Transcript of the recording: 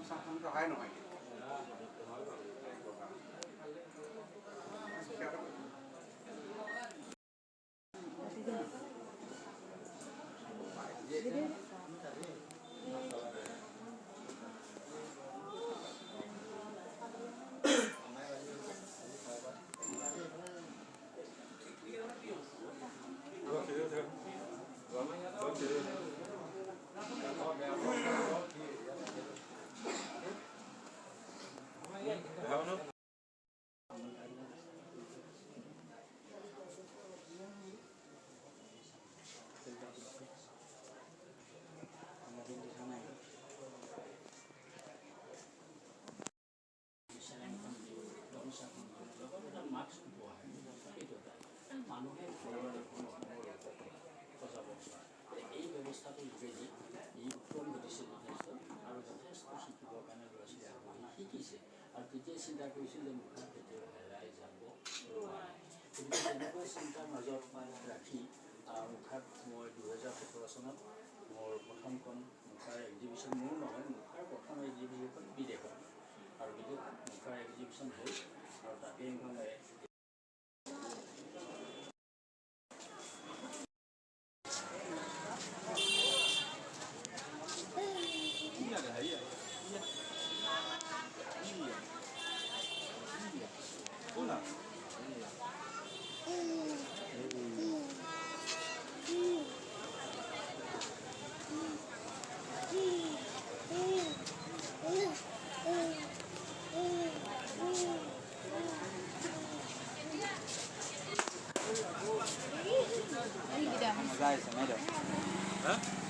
samsamটো হাই নহয় মানুহে এই ব্যৱস্থাটোৰ যোগেদি ই উত্তম ঘটিছে যথেষ্ট আৰু যথেষ্ট শিকিবৰ কাৰণে ল'ৰা ছোৱালীয়ে শিকিছে আৰু তেতিয়াই চিন্তা কৰিছিল যে মুখা কেতিয়াও হেৰাই যাব গতিকে তেনেকুৱা চিন্তাৰ মাজত ৰাখি মুখাত মই 2017 চনত মোৰ প্ৰথমখন মুখাৰ এক্সিবিশ্যন মোৰ নহয় মুখাৰ প্ৰথম এক্সিবিশ্যন বিদেশত আৰু বিদেশত মুখাৰ এক্সিবিশ্যন হ'ল আৰু তাতে মানে Guys, I made it. Huh?